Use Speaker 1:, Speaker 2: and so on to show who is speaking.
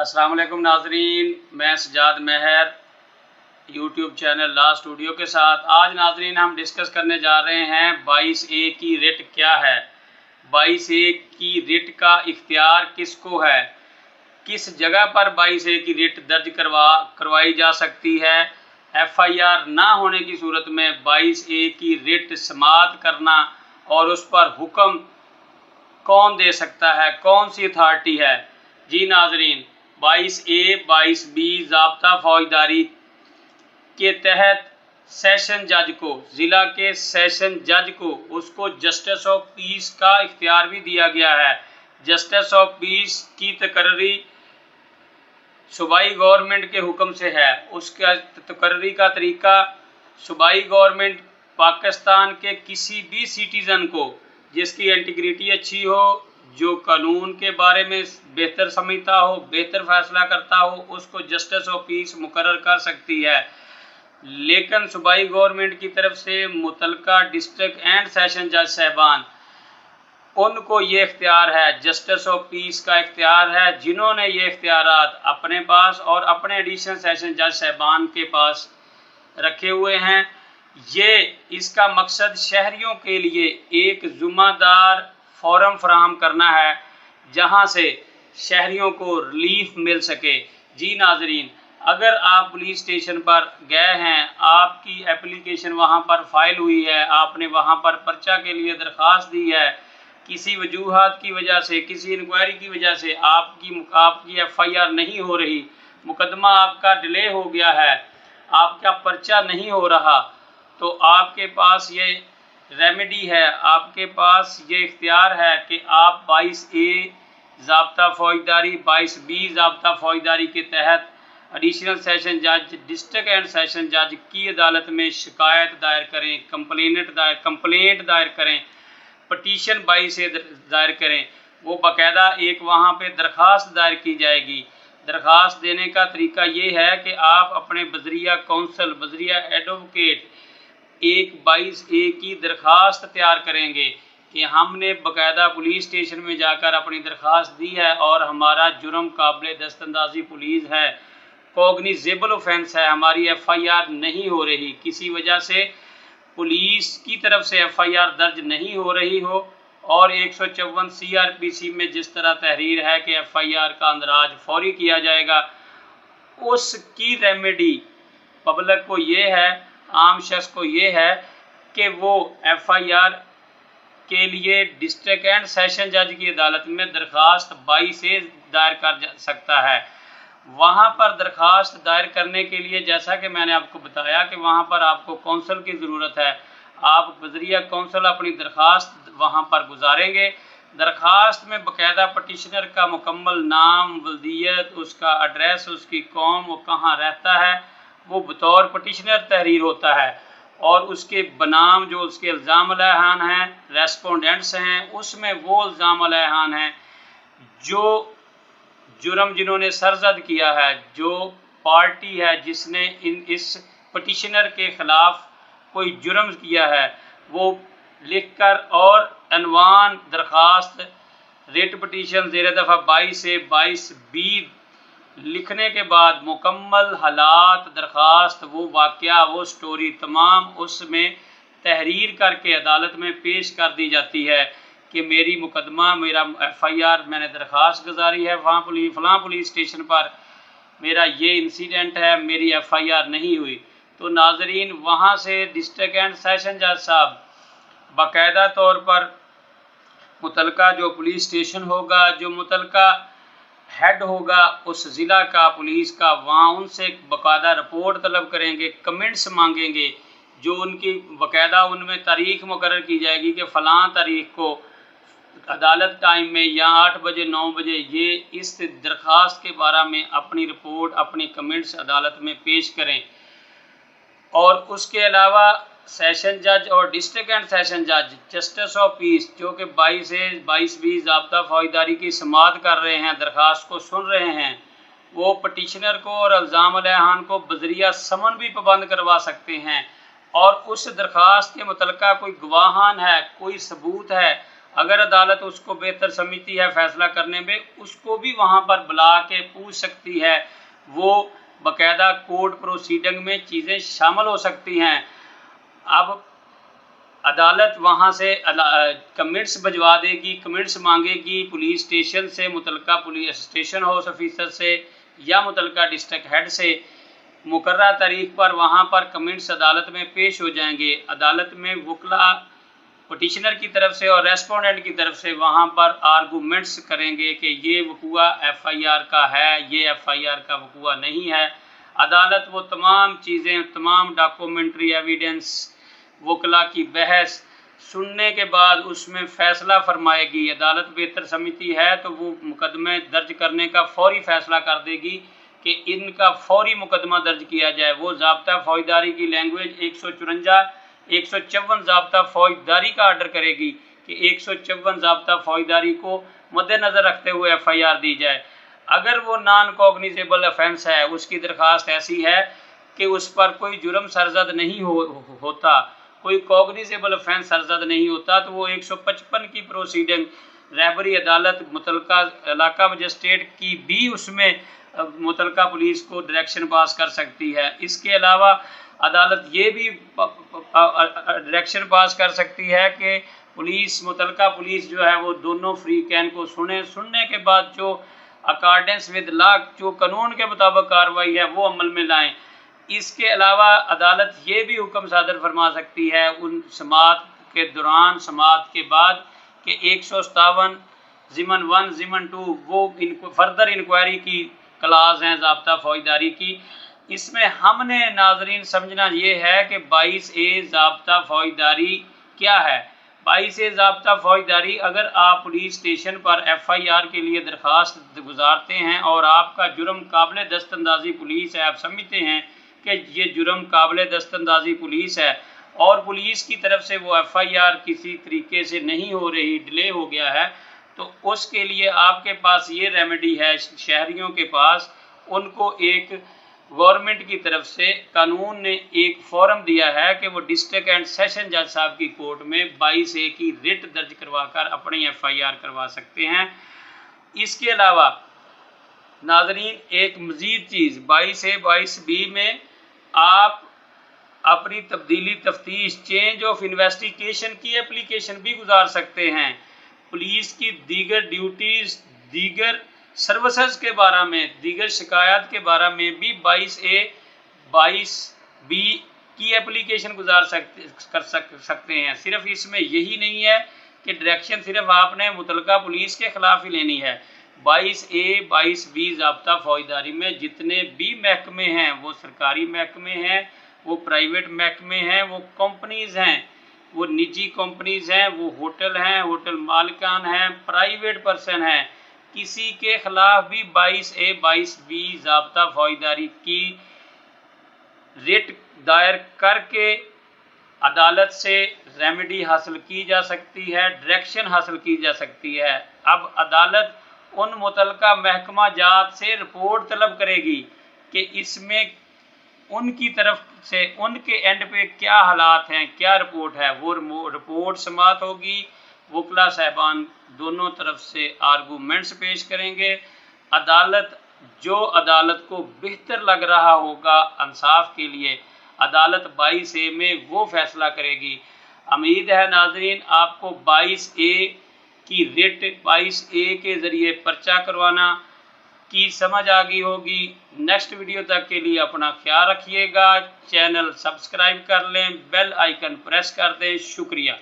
Speaker 1: अस्सलाम वालेकुम नाजरीन, मैं सजाद महर यूट्यूब चैनल ला स्टूडियो के साथ। आज नाजरीन हम डिस्कस करने जा रहे हैं 22A की रिट क्या है, 22A की रिट का इख्तियार किसको है, किस जगह पर 22A की रिट दर्ज करवाई जा सकती है, FIR ना होने की सूरत में 22A की रिट समाअत करना और उस पर हुक्म कौन दे सकता है, कौन सी अथॉरिटी है। जी नाजरीन, 22A 22B ज़ाब्ता फौजदारी के तहत सेशन जज को, ज़िला के सेशन जज को, उसको जस्टिस ऑफ पीस का इख्तियार भी दिया गया है। जस्टिस ऑफ पीस की तकर्री सूबाई गवर्नमेंट के हुक्म से है। उसका तकर्री का तरीका, सूबाई गवर्नमेंट पाकिस्तान के किसी भी सिटीज़न को जिसकी इंटीग्रिटी अच्छी हो, जो कानून के बारे में बेहतर समझता हो, बेहतर फैसला करता हो, उसको जस्टिस ऑफ पीस मुकर्रर कर सकती है। लेकिन सूबाई गवर्नमेंट की तरफ से मुतलका डिस्ट्रिक्ट एंड सेशन जज साहबान, उनको ये इख्तियार है, जस्टिस ऑफ पीस का इख्तियार है, जिन्होंने ये इख्तियारात अपने पास और अपने एडिशनल सेशन जज साहबान के पास रखे हुए हैं। ये इसका मकसद शहरियों के लिए एक ज़िम्मेदार फोरम फराहम करना है जहां से शहरियों को रिलीफ मिल सके। जी नाजरीन, अगर आप पुलिस स्टेशन पर गए हैं, आपकी एप्लीकेशन वहां पर फाइल हुई है, आपने वहां पर पर्चा के लिए दरख्वास्त दी है, किसी वजूहात की वजह से, किसी इंक्वायरी की वजह से आपकी FIR नहीं हो रही, मुकदमा आपका डिले हो गया है, आपका पर्चा नहीं हो रहा, तो आपके पास ये रेमेडी है, आपके पास ये इख्तियार है कि आप 22A ज़ाब्ता फौजदारी, 22B ज़ाब्ता फौजदारी के तहत एडिशनल सेशन जज, डिस्ट्रिक्ट एंड सेशन जज की अदालत में शिकायत दायर करें, कंप्लेंट दायर करें, पटिशन 22A दायर करें। वो बाकायदा एक वहाँ पे दरख्वास्त दायर की जाएगी। दरख्वास्त देने का तरीका ये है कि आप अपने बजरिया कौंसल, बजरिया एडवोकेट एक 22A की दरख्वास्त तैयार करेंगे कि हमने बाकायदा पुलिस स्टेशन में जाकर अपनी दरख्वास्त दी है और हमारा जुर्म काबिल दस्तंदाजी पुलिस है, कॉग्निजेबल ऑफेंस है, हमारी FIR नहीं हो रही, किसी वजह से पुलिस की तरफ से FIR दर्ज नहीं हो रही हो, और 154 CRPC में जिस तरह तहरीर है कि FIR का अंदराज फौरी किया जाएगा, उसकी रेमेडी पब्लिक को ये है, आम शख्स को ये है कि वो FIR के लिए डिस्ट्रिक्ट एंड सेशन जज की अदालत में दरख्वास्त 22A दायर कर सकता है। वहाँ पर दरख्वास्त दायर करने के लिए, जैसा कि मैंने आपको बताया कि वहाँ पर आपको कौंसल की ज़रूरत है, आप बजरिया कौंसल अपनी दरख्वास्त वहाँ पर गुजारेंगे। दरख्वास्त में बाकायदा पटिशनर का मुकम्मल नाम, वल्दियत, उसका एड्रेस, उसकी कौम, वो कहाँ रहता है, वो बतौर पटिशनर तहरीर होता है, और उसके बनाम जो उसके इल्ज़ाम अलैहान हैं, रेस्पोंडेंट्स हैं, उसमें वो इल्ज़ाम अलैहान हैं जो जुर्म जिन्होंने सरजद किया है, जो पार्टी है जिसने इस पटिशनर के ख़िलाफ़ कोई जुर्म किया है, वो लिखकर और अनवान दरख्वास्त रिट पटिशन ज़ेर दफ़ा 22 से 22B लिखने के बाद मुकम्मल हालात, दरख्वास्त, वो वाक़या, वो स्टोरी तमाम उसमें तहरीर करके अदालत में पेश कर दी जाती है कि मेरी मुकदमा, मेरा FIR, मैंने दरख्वास्त गुजारी है वहाँ फ़लाँ पुलिस स्टेशन पर, मेरा ये इंसिडेंट है, मेरी FIR नहीं हुई। तो नाजरीन, वहाँ से डिस्ट्रिक्ट एंड सेशन जज साहब बाकायदा तौर पर मुतलका जो पुलिस स्टेशन होगा, जो मुतलका हेड होगा उस ज़िला का पुलिस का, वहाँ उनसे बाकायदा रिपोर्ट तलब करेंगे, कमेंट्स मांगेंगे, जो उनकी बाकायदा उनमें तारीख़ मुकर्रर की जाएगी कि फ़लाँ तारीख़ को अदालत टाइम में या 8 बजे 9 बजे ये इस दरख्वास्त के बारे में अपनी रिपोर्ट, अपनी कमेंट्स अदालत में पेश करें। और उसके अलावा सेशन जज और डिस्ट्रिक्ट एंड सेशन जज, जस्टिस ऑफ पीस, जो कि 22A 22B ज़ाब्ता फौजदारी की समाअत कर रहे हैं, दरख्वास्त को सुन रहे हैं, वो पटिशनर को और इल्ज़ाम अलैहान को बजरिया समन भी पाबंद करवा सकते हैं, और उस दरख्वास्त के मुतलका कोई गवाहान है, कोई सबूत है, अगर अदालत उसको बेहतर समझती है फैसला करने में, उसको भी वहाँ पर बुला के पूछ सकती है, वो बाकायदा कोर्ट प्रोसीडिंग में चीज़ें शामिल हो सकती हैं। अब अदालत वहाँ से कमेंट्स भिजवा देगी, कमेंट्स मांगेगी पुलिस स्टेशन से, मुतलका पुलिस स्टेशन हाउस ऑफिसर से या मुतलका डिस्ट्रिक्ट हेड से। मुकर्रर तारीख पर वहाँ पर कमेंट्स अदालत में पेश हो जाएंगे। अदालत में वकला पटिशनर की तरफ से और रेस्पोंडेंट की तरफ से वहाँ पर आर्गूमेंट्स करेंगे कि ये वकूआ FIR का है, ये FIR का वकूआ नहीं है। अदालत वो तमाम चीज़ें, तमाम डॉक्यूमेंट्री एविडेंस, वकला की बहस सुनने के बाद उसमें फ़ैसला फरमाएगी। अदालत बेहतर समझती है तो वो मुकदमे दर्ज करने का फौरी फ़ैसला कर देगी कि इनका फौरी मुकदमा दर्ज किया जाए। वो ज़ाब्ता फ़ौजदारी की लैंग्वेज 154 ज़ाब्ता फ़ौजदारी का आर्डर करेगी कि 154 ज़ाब्ता फ़ौजदारी को मद्देनज़र रखते हुए FIR दी जाए। अगर वो नॉन कॉग्निजेबल ऑफेंस है, उसकी दरख्वास्त ऐसी है कि उस पर कोई जुर्म सरजद नहीं होता, कोई कॉग्निजेबल ऑफेंस सरजद नहीं होता, तो वो 155 की प्रोसीडिंग रहबरी अदालत मुतलका इलाका मजिस्ट्रेट की भी उसमें मुतलका पुलिस को डायरेक्शन पास कर सकती है। इसके अलावा अदालत ये भी डायरेक्शन पास कर सकती है कि पुलिस, मुतलका पुलिस जो है वो दोनों फ्री कैन को सुनने के बाद जो अकॉर्डेंस विद लॉ, जो कानून के मुताबिक कार्रवाई है वो अमल में लाएं। इसके अलावा अदालत ये भी हुक्म सादर फरमा सकती है उन समात के दौरान, समात के बाद, कि 157 ज़िमन 1 ज़िमन 2 वो फर्दर इंक्वायरी की क्लास हैं ज़ाब्ता फ़ौजदारी की। इसमें हमने नाजरीन समझना ये है कि 22A ज़ाब्ता फ़ौजदारी क्या है। 22A ज़ाब्ता फ़ौजदारी, अगर आप पुलिस स्टेशन पर FIR के लिए दरख्वास्त गुजारते हैं और आपका जुर्म काबिल दस्तंदाजी पुलिस है, आप समझते हैं कि ये जुर्म काबिल दस्तंदाजी पुलिस है और पुलिस की तरफ से वो FIR किसी तरीके से नहीं हो रही, डिले हो गया है, तो उसके लिए आपके पास ये रेमेडी है शहरियों के पास। उनको एक गवर्नमेंट की तरफ से कानून ने एक फॉर्म दिया है कि वो डिस्ट्रिक्ट एंड सेशन जज साहब की कोर्ट में 22A की रिट दर्ज करवाकर अपनी FIR करवा सकते हैं। इसके अलावा नाजरीन एक मज़ीद चीज़ 22A 22B में आप अपनी तब्दीली तफ्तीश, चेंज ऑफ इन्वेस्टिगेशन की एप्लीकेशन भी गुजार सकते हैं। पुलिस की दीगर ड्यूटीज़, दीगर सर्विसेज के बारे में, दीगर शिकायत के बारे में भी 22A 22B की एप्लीकेशन गुजार सकते हैं। सिर्फ इसमें यही नहीं है कि डायरेक्शन सिर्फ आपने मुतलका पुलिस के ख़िलाफ़ ही लेनी है। 22A 22B ज़ाब्ता फ़ौजदारी में जितने भी महकमे हैं, वो सरकारी महकमे हैं, वो प्राइवेट महकमे हैं, वो कंपनीज़ हैं, वो निजी कंपनीज़ हैं, वो होटल हैं, होटल मालिकान हैं, प्राइवेट पर्सन हैं, किसी के ख़िलाफ़ भी 22A 22B ज़ाब्ता फ़ौजदारी की रिट दायर करके अदालत से रेमेडी हासिल की जा सकती है, डायरेक्शन हासिल की जा सकती है। अब अदालत उन मुतलका महकमा जात से रिपोर्ट तलब करेगी कि इसमें उनकी तरफ से, उनके एंड पे क्या हालात हैं, क्या रिपोर्ट है, वो रिपोर्ट समात होगी। वकला साहबान दोनों तरफ से आर्गूमेंट्स पेश करेंगे। अदालत को बेहतर लग रहा होगा इंसाफ के लिए, अदालत 22A में वो फैसला करेगी। उम्मीद है नाजरीन आपको 22A की रिट, 22A के ज़रिए पर्चा करवाना की समझ आ गई होगी। नेक्स्ट वीडियो तक के लिए अपना ख्याल रखिएगा। चैनल सब्सक्राइब कर लें, बेल आइकन प्रेस कर दें। शुक्रिया।